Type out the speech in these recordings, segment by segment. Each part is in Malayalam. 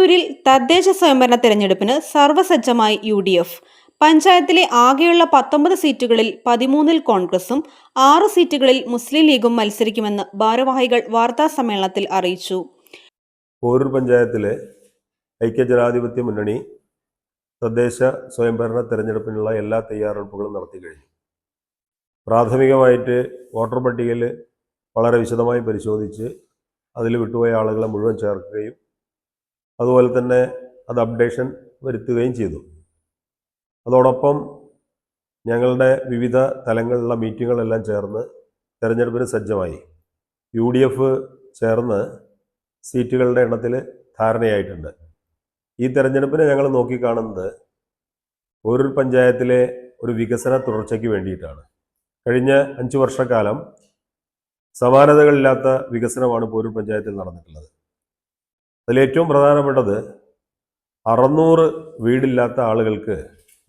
പോരൂരിൽ തദ്ദേശ സ്വയംഭരണ തെരഞ്ഞെടുപ്പിന് സർവ്വസജ്ജമായി UDF. പഞ്ചായത്തിലെ ആകെയുള്ള 19 സീറ്റുകളിൽ 13-ൽ കോൺഗ്രസും 6 സീറ്റുകളിൽ മുസ്ലിം ലീഗും മത്സരിക്കുമെന്ന് ഭാരവാഹികൾ വാർത്താസമ്മേളനത്തിൽ അറിയിച്ചു. പോരൂർ പഞ്ചായത്തിലെ ഐക്യജനാധിപത്യ മുന്നണി തദ്ദേശ സ്വയംഭരണ തെരഞ്ഞെടുപ്പിനുള്ള എല്ലാ തയ്യാറെടുപ്പുകളും നടത്തി കഴിഞ്ഞു. പ്രാഥമികമായിട്ട് വോട്ടർ പട്ടികയിൽ വളരെ വിശദമായി പരിശോധിച്ച് അതിൽ വിട്ടുപോയ ആളുകളെ മുഴുവൻ ചേർക്കുകയും അതുപോലെ തന്നെ അത് അപ്ഡേഷൻ വരുത്തുകയും ചെയ്തു. അതോടൊപ്പം ഞങ്ങളുടെ വിവിധ തലങ്ങളിലുള്ള മീറ്റിങ്ങുകളെല്ലാം ചേർന്ന് തെരഞ്ഞെടുപ്പിന് സജ്ജമായി. UDF ചേർന്ന് സീറ്റുകളുടെ എണ്ണത്തിൽ ധാരണയായിട്ടുണ്ട്. ഈ തെരഞ്ഞെടുപ്പിനെ ഞങ്ങൾ നോക്കിക്കാണുന്നത് പോരൂർ പഞ്ചായത്തിലെ ഒരു വികസന തുടർച്ചയ്ക്ക് വേണ്ടിയിട്ടാണ്. കഴിഞ്ഞ 5 വർഷക്കാലം സമാനതകളില്ലാത്ത വികസനമാണ് പോരൂർ പഞ്ചായത്തിൽ നടന്നിട്ടുള്ളത്. അതിലേറ്റവും പ്രധാനപ്പെട്ടത് 600 വീടില്ലാത്ത ആളുകൾക്ക്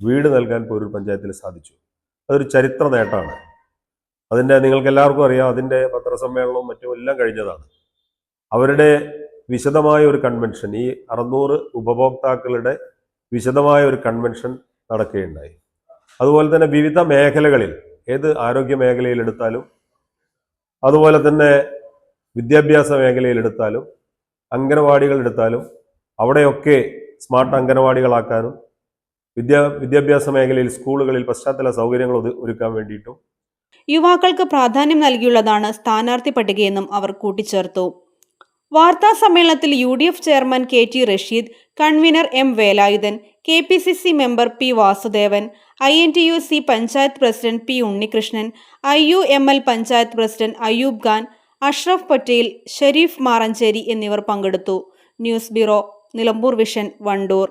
വീട് നൽകാൻ പോരൂർ പഞ്ചായത്തിൽ സാധിച്ചു. അതൊരു ചരിത്ര നേട്ടമാണ്. അതിൻ്റെ നിങ്ങൾക്കെല്ലാവർക്കും അറിയാം, അതിൻ്റെ പത്രസമ്മേളനവും മറ്റും എല്ലാം കഴിഞ്ഞതാണ്. അവരുടെ വിശദമായ ഒരു കൺവെൻഷൻ, ഈ 600 ഉപഭോക്താക്കളുടെ വിശദമായ ഒരു കൺവെൻഷൻ നടക്കുകയുണ്ടായി. അതുപോലെ തന്നെ വിവിധ മേഖലകളിൽ, ഏത് ആരോഗ്യ മേഖലയിലെടുത്താലും അതുപോലെ തന്നെ വിദ്യാഭ്യാസ മേഖലയിലെടുത്താലും അംഗനവാടികളെടുത്താലും അവിടെയൊക്കെ സ്മാർട്ട് അംഗനവാടികളാക്കാനും വിദ്യാഭ്യാസ മേഖലയിൽ സ്കൂളുകളിൽ പശ്ചാത്തല സൗകര്യങ്ങൾ ഒരുക്കാൻ വേണ്ടിയിട്ടും യുവാക്കൾക്ക് പ്രാധാന്യം നൽകിയുള്ളതാണ് സ്ഥാനാർത്ഥി പട്ടികയെന്നും അവർ കൂട്ടിച്ചേർത്തു. വാർത്താ സമ്മേളനത്തിൽ UDF chairman KT Rasheed, convener M Velayudhan, KPCC member P Vasudevan, INTUC panchayat president P Unnikrishnan, IUML panchayat president Ayyub Khan, Ashraf Patel, Sharif Maranchery എന്നിവർ പങ്കെടുത്തു. News bureau, Nilambur Vision, Wandoor.